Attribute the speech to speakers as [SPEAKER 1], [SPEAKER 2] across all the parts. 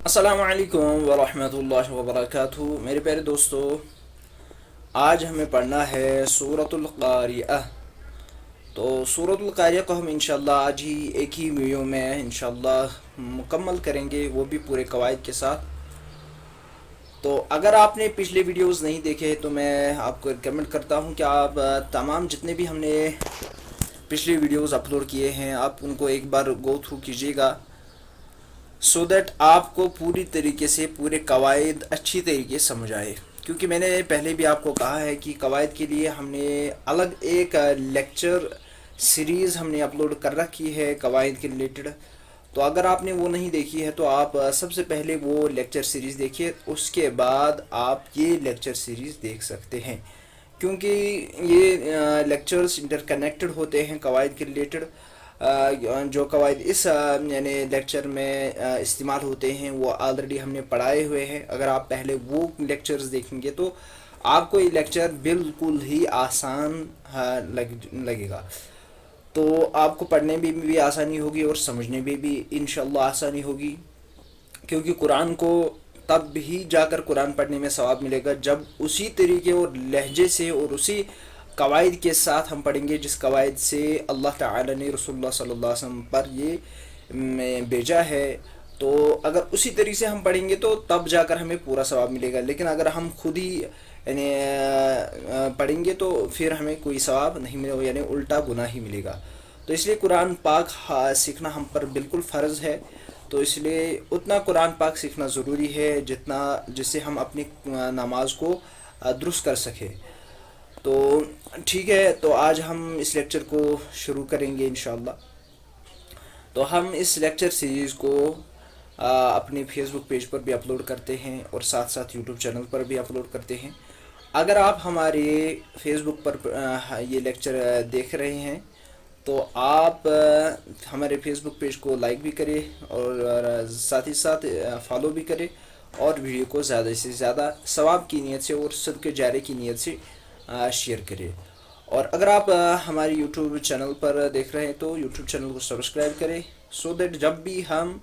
[SPEAKER 1] السلام علیکم ورحمۃ اللہ وبرکاتہ میرے پیارے دوستو، آج ہمیں پڑھنا ہے سورۃ القاریہ۔ تو سورۃ القاریہ کو ہم انشاءاللہ آج ہی ایک ہی ویڈیو میں انشاءاللہ مکمل کریں گے، وہ بھی پورے قواعد کے ساتھ۔ تو اگر آپ نے پچھلے ویڈیوز نہیں دیکھے تو میں آپ کو ریکمنڈ کرتا ہوں کہ آپ تمام جتنے بھی ہم نے پچھلے ویڈیوز اپلوڈ کیے ہیں آپ ان کو ایک بار گو تھرو کیجیے گا، سو دیٹ آپ کو پوری طریقے سے پورے قواعد اچھی طریقے سے سمجھ آئے، کیونکہ میں نے پہلے بھی آپ کو کہا ہے کہ قواعد کے لیے ہم نے الگ ایک لیکچر سیریز ہم نے اپلوڈ کر رکھی ہے قواعد کے ریلیٹڈ۔ تو اگر آپ نے وہ نہیں دیکھی ہے تو آپ سب سے پہلے وہ لیکچر سیریز دیکھیے، اس کے بعد آپ یہ لیکچر سیریز دیکھ سکتے ہیں، کیونکہ یہ لیکچرز انٹر کنیکٹڈ ہوتے ہیں قواعد کے ریلیٹڈ۔ جو قواعد اس یعنی لیکچر میں استعمال ہوتے ہیں وہ آلریڈی ہم نے پڑھائے ہوئے ہیں۔ اگر آپ پہلے وہ لیکچرز دیکھیں گے تو آپ کو یہ لیکچر بالکل ہی آسان لگے گا، تو آپ کو پڑھنے میں بھی آسانی ہوگی اور سمجھنے میں بھی انشاءاللہ آسانی ہوگی، کیونکہ قرآن کو تب ہی جا کر قرآن پڑھنے میں ثواب ملے گا جب اسی طریقے اور لہجے سے اور اسی قواعد کے ساتھ ہم پڑھیں گے جس قواعد سے اللہ تعالی نے رسول اللہ صلی اللہ علیہ وسلم پر یہ بھیجا ہے۔ تو اگر اسی طریقے سے ہم پڑھیں گے تو تب جا کر ہمیں پورا ثواب ملے گا، لیکن اگر ہم خود ہی یعنی پڑھیں گے تو پھر ہمیں کوئی ثواب نہیں ملے گا، یعنی الٹا گناہ ہی ملے گا۔ تو اس لیے قرآن پاک سیکھنا ہم پر بالکل فرض ہے، تو اس لیے اتنا قرآن پاک سیکھنا ضروری ہے جس سے ہم اپنی نماز کو درست کر سکیں۔ تو ٹھیک ہے، تو آج ہم اس لیکچر کو شروع کریں گے انشاءاللہ۔ تو ہم اس لیکچر سیریز کو اپنے فیس بک پیج پر بھی اپلوڈ کرتے ہیں اور ساتھ ساتھ یوٹیوب چینل پر بھی اپلوڈ کرتے ہیں۔ اگر آپ ہمارے فیس بک پر یہ لیکچر دیکھ رہے ہیں تو آپ ہمارے فیس بک پیج کو لائک بھی کریں اور ساتھ ہی ساتھ فالو بھی کریں، اور ویڈیو کو زیادہ سے زیادہ ثواب کی نیت سے اور صدقہ جاریہ کی نیت سے شیئر کریں۔ اور اگر آپ ہماری یوٹیوب چینل پر دیکھ رہے ہیں تو یوٹیوب چینل کو سبسکرائب کریں، سو دیٹ جب بھی ہم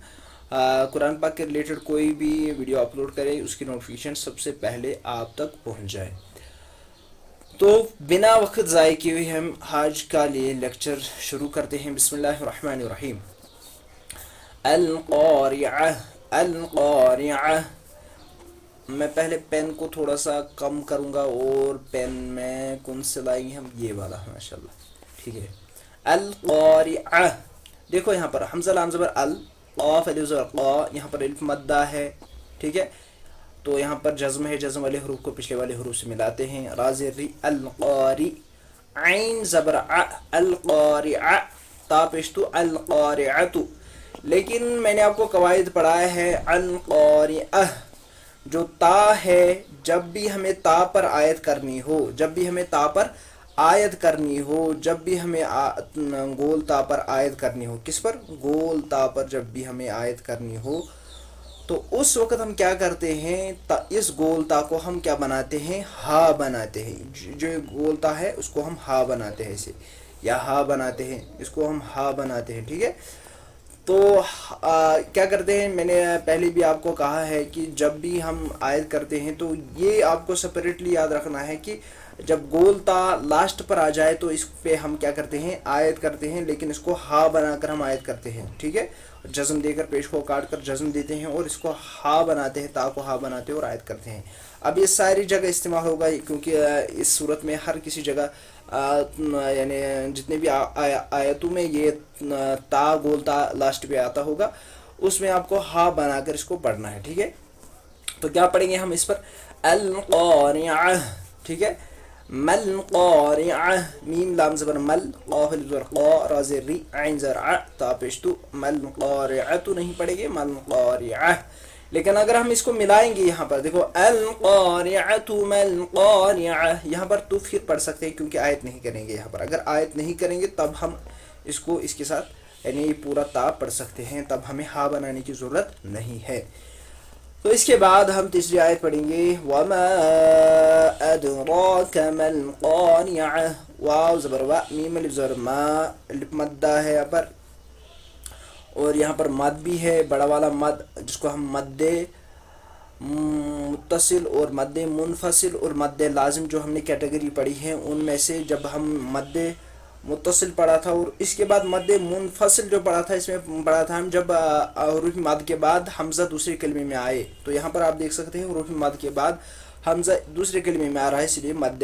[SPEAKER 1] قرآن پاک کے ریلیٹڈ کوئی بھی ویڈیو اپلوڈ کریں اس کی نوٹیفیکیشن سب سے پہلے آپ تک پہنچ جائے۔ تو بنا وقت ضائع کیے ہوئے ہم آج کا لیے لیکچر شروع کرتے ہیں۔ بسم اللہ الرحمن الرحیم۔ القارعہ القارعہ۔ میں پہلے پین کو تھوڑا سا کم کروں گا، اور پین میں کون سے لائیں گے ہم، یہ والا ماشاءاللہ، ٹھیک ہے۔ القارعہ، دیکھو یہاں پر حمزہ لام زبر ال، قاف الف زبر قا، یہاں پر الف مدہ ہے، ٹھیک ہے۔ تو یہاں پر جزم ہے، جزم والے حروف کو پچھلے والے حروف سے ملاتے ہیں، راز ری القاری، عین زبر ع القارعہ، تا پیشتو القارعۃ۔ لیکن میں نے آپ کو قواعد پڑھایا ہے القارعہ، جو تا ہے جب بھی ہمیں تا پر آیت کرنی ہو، جب بھی ہمیں تا پر آیت کرنی ہو، جب بھی ہمیں گول تا پر آیت کرنی ہو، کس پر؟ گول تا پر جب بھی ہمیں آیت کرنی ہو تو اس وقت ہم کیا کرتے ہیں، اس گول تا کو ہم کیا بناتے ہیں، ہا بناتے ہیں۔ جو گول تا ہے اس کو ہم ہا بناتے ہیں، اسے یا ہا بناتے ہیں، اس کو ہم ہا بناتے ہیں، ٹھیک ہے۔ تو کیا کرتے ہیں، میں نے پہلے بھی آپ کو کہا ہے کہ جب بھی ہم آیت کرتے ہیں تو یہ آپ کو سپریٹلی یاد رکھنا ہے کہ جب گول تا لاسٹ پر آ جائے تو اس پہ ہم کیا کرتے ہیں، آیت کرتے ہیں، لیکن اس کو ہا بنا کر ہم آیت کرتے ہیں، ٹھیک ہے۔ جزم دے کر پیش کو کاٹ کر جزم دیتے ہیں اور اس کو ہا بناتے ہیں، تا کو ہا بناتے ہیں اور آیت کرتے ہیں۔ اب یہ ساری جگہ استعمال ہوگا، کیونکہ اس صورت میں ہر کسی جگہ یعنی جتنے بھی آیتوں میں یہ تا گول تا لاسٹ پہ آتا ہوگا اس میں آپ کو ہا بنا کر اس کو پڑھنا ہے، ٹھیک ہے۔ تو کیا پڑھیں گے ہم اس پر، القارعہ، ٹھیک ہے۔ مل قارعہ، میم لام زبر مل، قاف الف زبر قا، را زیر ری، عین زر ع، تا پیشتو، مل قارعۃ نہیں پڑھیں گے، مل قارعہ۔ لیکن اگر ہم اس کو ملائیں گے یہاں پر دیکھو القارعۃ مل قارعہ، یہاں پر تو پھر پڑھ سکتے ہیں کیونکہ آیت نہیں کریں گے یہاں پر۔ اگر آیت نہیں کریں گے تب ہم اس کو اس کے ساتھ یعنی پورا تا پڑھ سکتے ہیں، تب ہمیں ہا بنانے کی ضرورت نہیں ہے۔ تو اس کے بعد ہم تیسری آیت پڑھیں گے، وما ادراک ما القارعہ، واو زبر وا، میم الف زبر ما، الف مدہ ہے یہاں پر، اور یہاں پر مد بھی ہے، بڑا والا مد جس کو ہم مد متصل اور مد منفصل اور مد لازم جو ہم نے کیٹیگری پڑھی ہے ان میں سے جب ہم مد متصل پڑھا تھا اور اس کے بعد مد منفصل جو پڑھا تھا اس میں پڑھا تھا ہم جب حروف مد کے بعد حمزہ دوسرے کلمے میں آئے، تو یہاں پر آپ دیکھ سکتے ہیں حروف مد کے بعد حمزہ دوسرے کلمے میں آ رہا ہے، اس لیے مد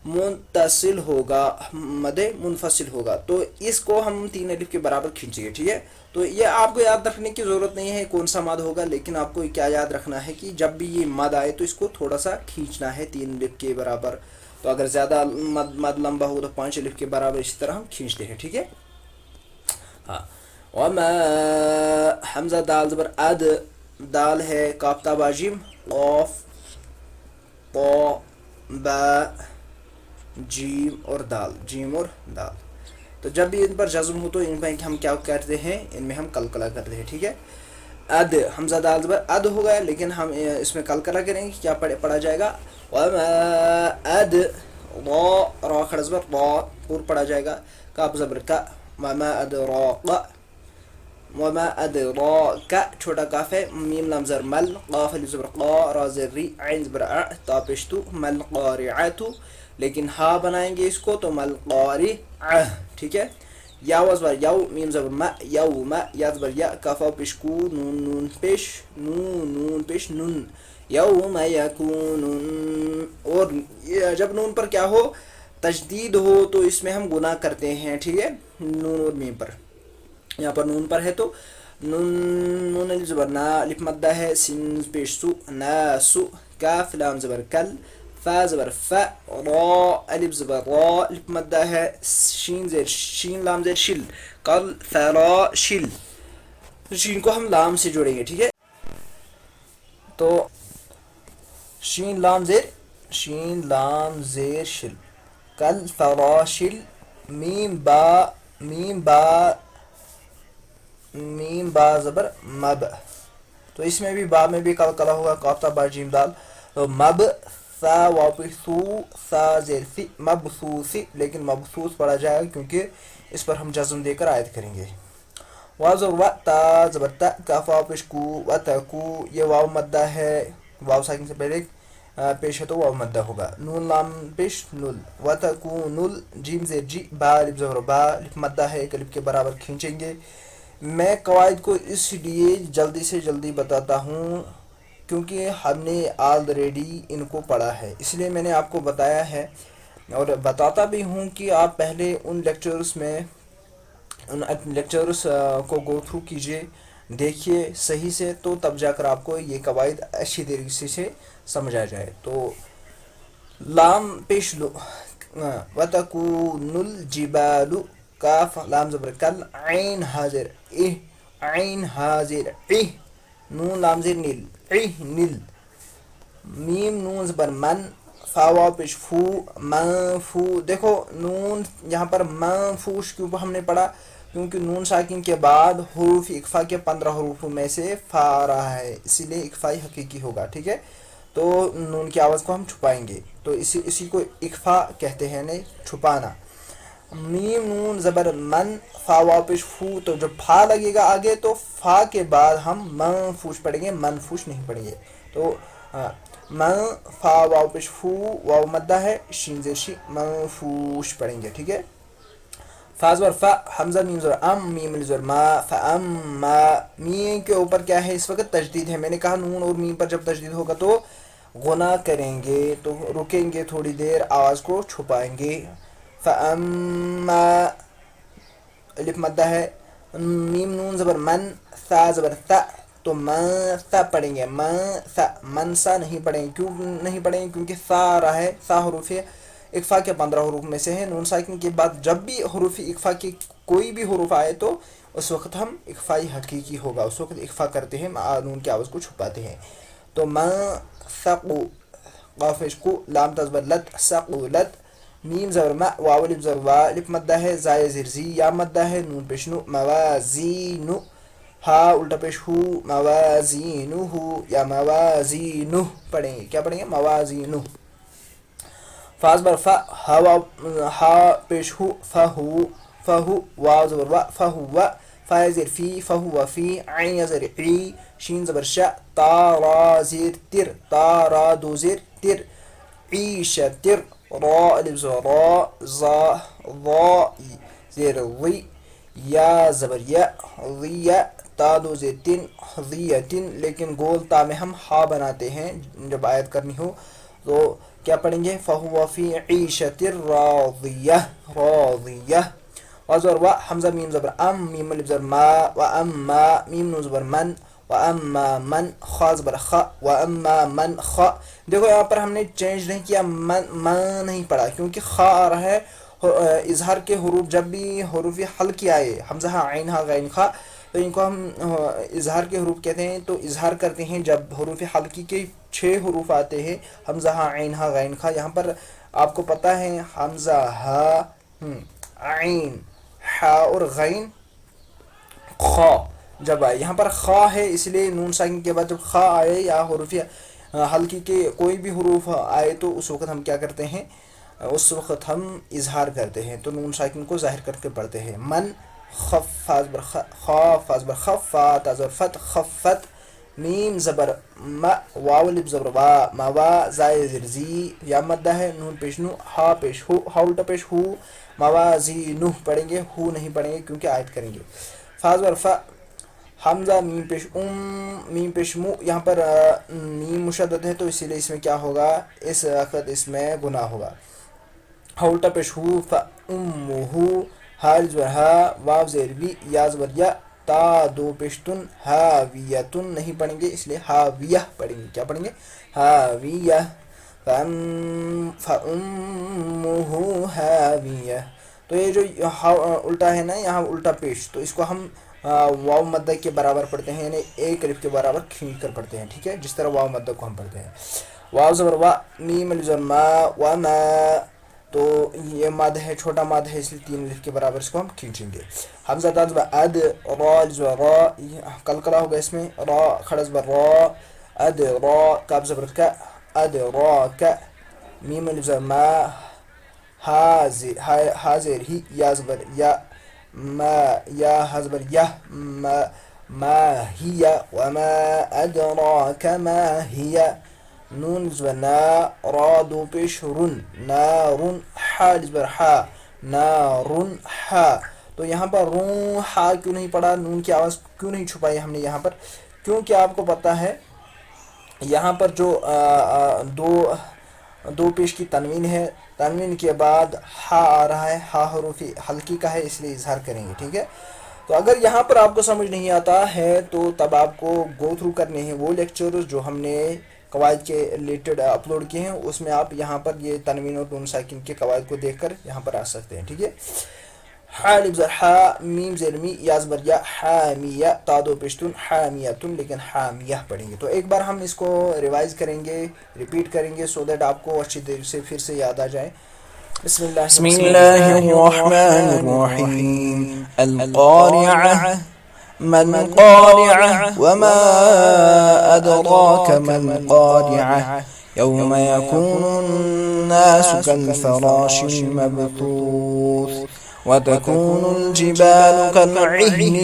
[SPEAKER 1] منتصل ہوگا، مد منفصل ہوگا، تو اس کو ہم 3 الف کے برابر کھینچیں گے، ٹھیک ہے؟ تو یہ آپ کو یاد رکھنے کی ضرورت نہیں ہے کون سا مد ہوگا، لیکن آپ کو کیا یاد رکھنا ہے کہ جب بھی یہ مد آئے تو اس کو تھوڑا سا کھینچنا ہے 3 الف کے برابر، تو اگر زیادہ مد لمبا ہو تو 5 الف کے برابر اسی طرح ہم کھینچتے ہیں، ٹھیک ہے؟ ہاں، وما حمزہ دال زبر اد، دال ہے کاف تا با جیم، قاف طا با جیم اور دال، جیم اور دال، تو جب بھی ان پر جزم ہو تو ان میں ہم کیا کرتے ہیں، ان میں ہم قلقلہ کرتے ہیں، ٹھیک ہے؟ اد حمزہ دال زبر اد ہو گیا، لیکن ہم اس میں قلقلہ کریں گے، کیا پڑھا جائے گا؟ وما اد را، را کھڑا زبر را، پور پڑھا جائے گا، کاف زبر کا، وما ادراک، وما ادراک، چھوٹا کاف ہے، میم لام زبر مل، قاف الف زبر قا، را زر ری، عین زبر ع، تا پیش تو، مل قارعۃ، لیکن ہا بنائیں گے اس کو تو مل قارعہ، ٹھیک ہے؟ یا زبر یو، میم زبر م، یوم، یا زبر یا، کاف پیش کو، نون نون پیش، نون پیش نون، یوم یکون، اور جب نون پر کیا ہو، تجدید ہو تو اس میں ہم گناہ کرتے ہیں، ٹھیک ہے؟ نون اور میم پر، یہاں پر نون پر ہے تو نون الف زبر نا، الف مدہ ہے، سین پیش سو، ناسو، کاف لام زبر کل، فا زبر فا، را الف زبر را، الف مدہ ہے، شین زیر شین لام زیر شل، کل فرا شل، شین کو ہم لام سے جوڑیں گے، ٹھیک ہے؟ تو شین لام زیر شل، کل فرا شل، میم با زبر مب، تو اس میں بھی با میں بھی قلقلہ ہوگا، قاف تا با جیم دال، تو مب سا واپس سو، سا زیر سی، مبسوسی، لیکن مبسوس پڑھا جائے گا کیونکہ اس پر ہم جزم دے کر عائد کریں گے، واو زبر و، تا زبر تا، کاف واو پیش کو، و تکو، یہ واو مدہ ہے، واو ساکن سے پہلے پیش ہے تو واو مدہ ہوگا، نون لام پیش نل، و تکون نل، جیم زیر جی، با الف زبر با، الف مدہ ہے، ایک الف کے برابر کھینچیں گے۔ میں قواعد کو اس لیے جلدی سے جلدی بتاتا ہوں کیونکہ ہم نے آلریڈی ان کو پڑھا ہے، اس لیے میں نے آپ کو بتایا ہے اور بتاتا بھی ہوں کہ آپ پہلے ان لیکچرز کو گو تھرو کیجئے، دیکھیے صحیح سے، تو تب جا کر آپ کو یہ قواعد اچھی طریقے سے سمجھ آ جائے۔ تو لام پیش لو، وَتَكُونُ الْجِبَالُ، کاف لام زبر کل، عین حاضر عین حاضر نون لام زیر نیل، نیل، میم نون زبر من، فا واو پیش فو، منفو، دیکھو نون یہاں پر منفوش کیوں ہم نے پڑھا، کیونکہ نون ساکن کے بعد حروف اقفا کے 15 حروفوں میں سے فا آ رہا ہے، اسی لیے اقفائی حقیقی ہوگا، ٹھیک ہے؟ تو نون کی آواز کو ہم چھپائیں گے، تو اسی کو اقفا کہتے ہیں، نہیں چھپانا۔ میم نون زبر من، فا واو پیش فو، تو جب فا لگے گا آگے تو فا کے بعد ہم منفوش پڑھیں گے، منفوش نہیں پڑھیں گے، تو من، فا واو پیش فو، واو مدہ ہے، شین زیر شی، منفوش پڑھیں گے، ٹھیک ہے؟ فا زبر فا، حمزہ میم زبر ام، میم الف زبر ما، فاما، میم کے اوپر کیا ہے اس وقت تشدید ہے، میں نے کہا نون اور میم پر جب تشدید ہوگا تو غنہ کریں گے، تو رکیں گے تھوڑی دیر، آواز کو چھپائیں گے، فاما، الف مدہ ہے، میم نون زبر من، ثا زبر ثا، تو سا پڑھیں گے، منسا نہیں پڑھیں گے، کیوں نہیں پڑھیں گے؟ کیونکہ سا آ رہا ہے، سا حروف اقفا کے 15 حروف میں سے ہے، نون ساکن کے بعد جب بھی حروف اقفا کے کوئی بھی حروف آئے تو اس وقت ہم اقفائی حقیقی ہوگا، اس وقت اقفا کرتے ہیں، نون کی آواز کو چھپاتے ہیں، تو سقو، قاف کو، لام تزبر لت، سقولت، میم زبر ما، واو الف زبر وا، الف مدہ ہے، زائے زیر زی، یا مدہ ہے، نون پیش نو، موازینو، ہا الٹا پیش ہو، موازینو ہو، یا موازینو پڑھیں گے، کیا پڑھیں گے؟ موازینو۔ فا زبر فا، ہا پیش ہو، فہو، واو زبر وا، فہو، فا زیر فی فہو فی عین زیر عی شین زبر ش تا را زیر تر تا را دو زیر تر عیش تر را الف زبر را زا ضا زیر ضی یا زبر یا ضیا تا دو زیر تن ضیتن لیکن گول تا میں ہم ہا بناتے ہیں جب آیت کرنی ہو تو کیا پڑھیں گے فہو فی عیشۃ راضیہ راضیہ وزبر و حمزہ میم زبر ام میم الف زبر ما و اما میم نون زبر من و اما من خا زبر خ و اما من خ دیکھو یہاں پر ہم نے چینج نہیں کیا من نہیں پڑھا کیونکہ خا آ رہا ہے اظہار کے حروف جب بھی حروف حلقی آئے حمزہ عین ہا غین خا تو ان کو ہم اظہار کے حروف کہتے ہیں تو اظہار کرتے ہیں جب حروف حلقی کے 6 حروف آتے ہیں حمزہ عین ہا غین خا یہاں پر آپ کو پتہ ہے حمزہ ہا عین ہا اور غین خا جب آئے یہاں پر خا ہے اس لیے نون ساکن کے بعد جب خا آئے یا حروف حلقی کے کوئی بھی حروف آئے تو اس وقت ہم کیا کرتے ہیں اس وقت ہم اظہار کرتے ہیں تو نون ساکن کو ظاہر کر کے پڑھتے ہیں من خف خاف زبر خفا تا زبر فت خفت میم زبر ما واو الف زبر وا موا زائے زر زی یا مدہ ہے نون پیش نو ہا پیش ہو ہا الٹا پیش ہو موازینہ پڑھیں گے ہو نہیں پڑھیں گے کیونکہ آیت کریں گے فا زبر فا حمزہ میم پیش میم پیش مو یہاں پر میم مشدد ہے تو اسی لیے اس میں کیا ہوگا اس وقت اس میں گناہ ہوگا ہا الٹا پیش ہو فا امہ ہا زبر ہا واو زیر وی یا زبر یا تا دو پیشتن ہاویتن نہیں پڑھیں گے اس لیے ہاویہ پڑھیں گے کیا پڑھیں گے ہاویہ فَأُمُّهُ هَاوِيَةٌ تو یہ جو الٹا ہے نا یہاں الٹا پیش تو اس کو ہم واو مدہ کے برابر پڑھتے ہیں یعنی ایک الف کے برابر کھینچ کر پڑھتے ہیں ٹھیک ہے جس طرح واو مدہ کو ہم پڑھتے ہیں واو زبر وا میم الف زبر ما وما تو یہ ماد ہے چھوٹا ماد ہے اس لیے 3 الف کے برابر اس کو ہم کھینچیں گے حمزہ دال زبر اد را زبر را قلقلہ ہوگا اس میں را کھڑا زبر را اد را کاف زبر کا ادراک میم الف زبر ما حاضر ہی یا زبر یا ما یا حزبر یا ما ہی وما ادراک ما ہی نون زبر نا را دو پیش رن نارن حا زبر حا نارن حا تو یہاں پر رون حا کیوں نہیں پڑھا نون کی آواز کیوں نہیں چھپائی ہم نے یہاں پر کیونکہ آپ کو پتہ ہے یہاں پر جو دو پیش کی تنوین ہے تنوین کے بعد ہا آ رہا ہے ہا حروف حلقی کا ہے اس لیے اظہار کریں گے ٹھیک ہے تو اگر یہاں پر آپ کو سمجھ نہیں آتا ہے تو تب آپ کو گو تھرو کرنے ہیں وہ لیکچرز جو ہم نے قواعد کے ریلیٹڈ اپلوڈ کیے ہیں اس میں آپ یہاں پر یہ تنوین اور نون ساکن کے قواعد کو دیکھ کر یہاں پر آ سکتے ہیں ٹھیک ہے حا الف زبر حا میم زیر می یا زبر یا حامیہ تا دو پیشتن حامیتن لیکن حامیہ پڑھیں گے تو ایک بار ہم اس کو ریوائز کریں گے ریپیٹ کریں گے سو دیٹ آپ کو اچھی طرح سے پھر سے یاد آ جائے بسم اللہ الرحمن الرحیم
[SPEAKER 2] القارعة ما القارعة وما أدراك ما القارعة يوم يكون الناس كالفراش المبثوث وتكون الجبال كالعهن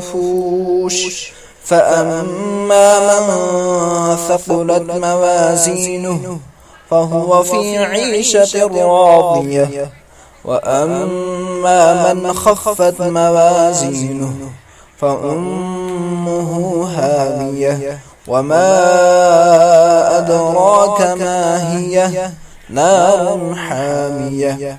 [SPEAKER 2] المنفوش فأما من ثقلت موازينه فهو في عيشة راضية وأما من خفت موازينه فأمه هاوية وما أدراك ما هي نار حامية